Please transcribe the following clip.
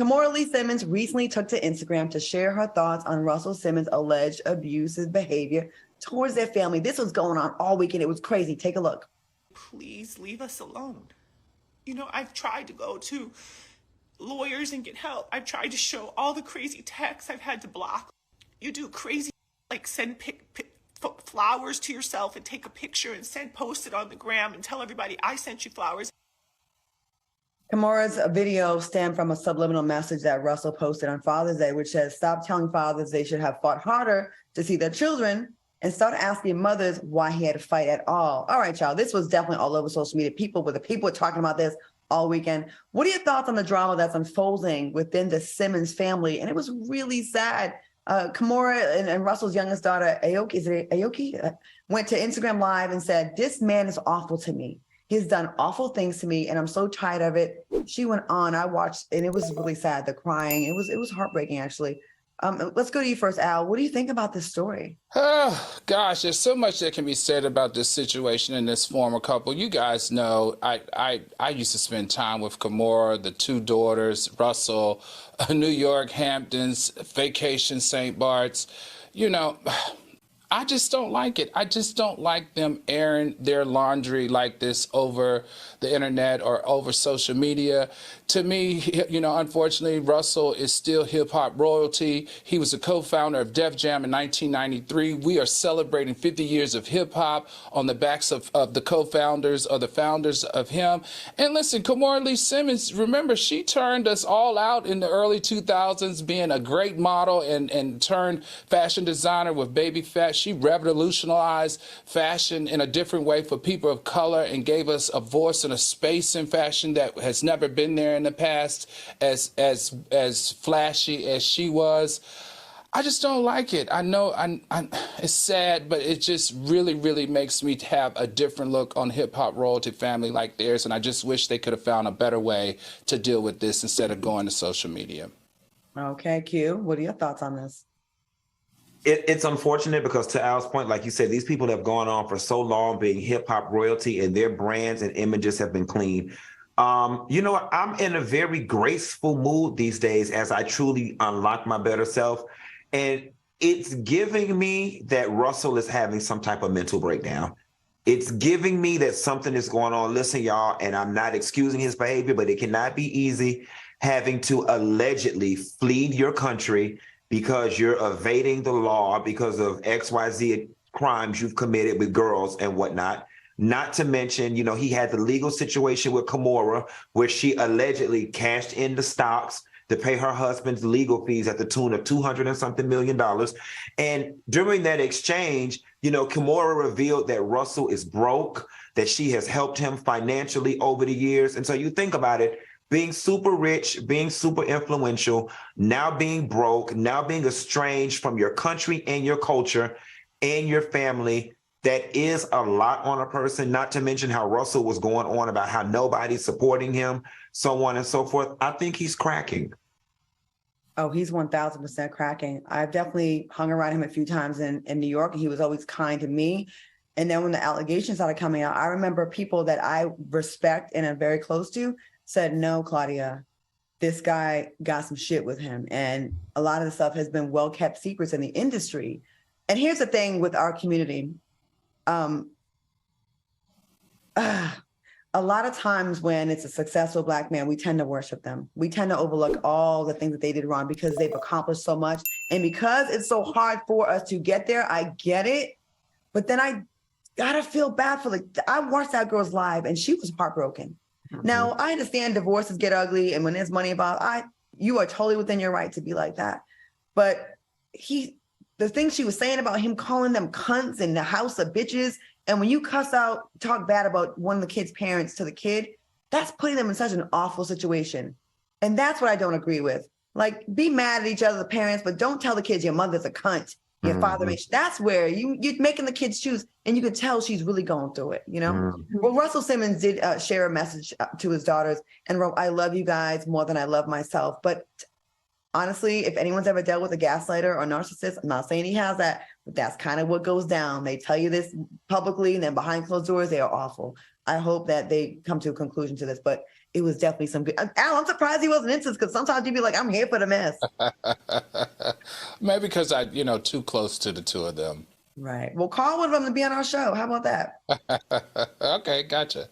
Kimora Lee Simmons recently took to Instagram to share her thoughts on Russell Simmons' alleged abusive behavior towards their family. This was going on all weekend. It was crazy. Take a look. Please leave us alone. You know, I've tried to go to lawyers and get help. I've tried to show all the crazy texts I've had to block. You do crazy, like send flowers to yourself and take a picture and post it on the gram and tell everybody I sent you flowers. Kimora's video stemmed from a subliminal message that Russell posted on Father's Day, which says, stop telling fathers they should have fought harder to see their children and start asking mothers why he had to fight at all. All right, y'all, this was definitely all over social media. People were talking about this all weekend. What are your thoughts on the drama that's unfolding within the Simmons family? And it was really sad. Kimora and Russell's youngest daughter, Aoki, went to Instagram Live and said, this man is awful to me. He's done awful things to me, and I'm so tired of it. She went on. I watched, and it was really sad. The crying. It was heartbreaking, actually. Let's go to you first, Al. What do you think about this story? Oh, gosh, there's so much that can be said about this situation and this former couple. You guys know I used to spend time with Kimora, the two daughters, Russell, New York, Hamptons, vacation, St. Bart's. You know, I just don't like it. I just don't like them airing their laundry like this over the internet or over social media. To me, you know, unfortunately, Russell is still hip-hop royalty. He was a co-founder of Def Jam in 1993. We are celebrating 50 years of hip-hop on the backs of the co-founders or the founders of him. And listen, Kimora Lee Simmons, remember, she turned us all out in the early 2000s being a great model and turned fashion designer with Baby Fat. She revolutionized fashion in a different way for people of color and gave us a voice and a space in fashion that has never been there in the past, as flashy as she was. I just don't like it. I know it's sad, but it just really, really makes me have a different look on hip-hop royalty family like theirs, and I just wish they could have found a better way to deal with this instead of going to social media. Okay, Q, what are your thoughts on this? It's unfortunate because, to Al's point, like you said, these people have gone on for so long being hip-hop royalty, and their brands and images have been clean. You know, I'm in a very graceful mood these days as I truly unlock my better self. And it's giving me that Russell is having some type of mental breakdown. It's giving me that something is going on. Listen, y'all, and I'm not excusing his behavior, but it cannot be easy having to allegedly flee your country because you're evading the law because of XYZ crimes you've committed with girls and whatnot. Not to mention, you know, he had the legal situation with Kimora, where she allegedly cashed in the stocks to pay her husband's legal fees at the tune of $200 and something million. And during that exchange, you know, Kimora revealed that Russell is broke, that she has helped him financially over the years. And so you think about it, being super rich, being super influential, now being broke, now being estranged from your country and your culture and your family, that is a lot on a person, not to mention how Russell was going on about how nobody's supporting him, so on and so forth. I think he's cracking. Oh, he's 1000% cracking. I've definitely hung around him a few times in New York, and he was always kind to me. And then when the allegations started coming out, I remember people that I respect and am very close to said, no, Claudia, this guy got some shit with him. And a lot of the stuff has been well-kept secrets in the industry. And here's the thing with our community. A lot of times when it's a successful Black man, we tend to worship them. We tend to overlook all the things that they did wrong because they've accomplished so much. And because it's so hard for us to get there, I get it. But then I gotta feel bad for I watched that girl's live and she was heartbroken. Mm-hmm. Now, I understand divorces get ugly, and when there's money involved, you are totally within your right to be like that. But the things she was saying about him calling them cunts in the house of bitches, and when you talk bad about one of the kid's parents to the kid, that's putting them in such an awful situation. And that's what I don't agree with. Like, be mad at each other, the parents, but don't tell the kids your mother's a cunt. Your father, that's where you're making the kids choose, and you can tell she's really going through it, you know? Mm-hmm. Well, Russell Simmons did share a message to his daughters and wrote, I love you guys more than I love myself. But honestly, if anyone's ever dealt with a gaslighter or narcissist, I'm not saying he has that, but that's kind of what goes down. They tell you this publicly, and then behind closed doors, they are awful. I hope that they come to a conclusion to this, but it was definitely some good. Al, I'm surprised he wasn't into this, because sometimes you'd be like, I'm here for the mess. Maybe because I, too close to the two of them. Right. Well, call one of them to be on our show. How about that? Okay, gotcha.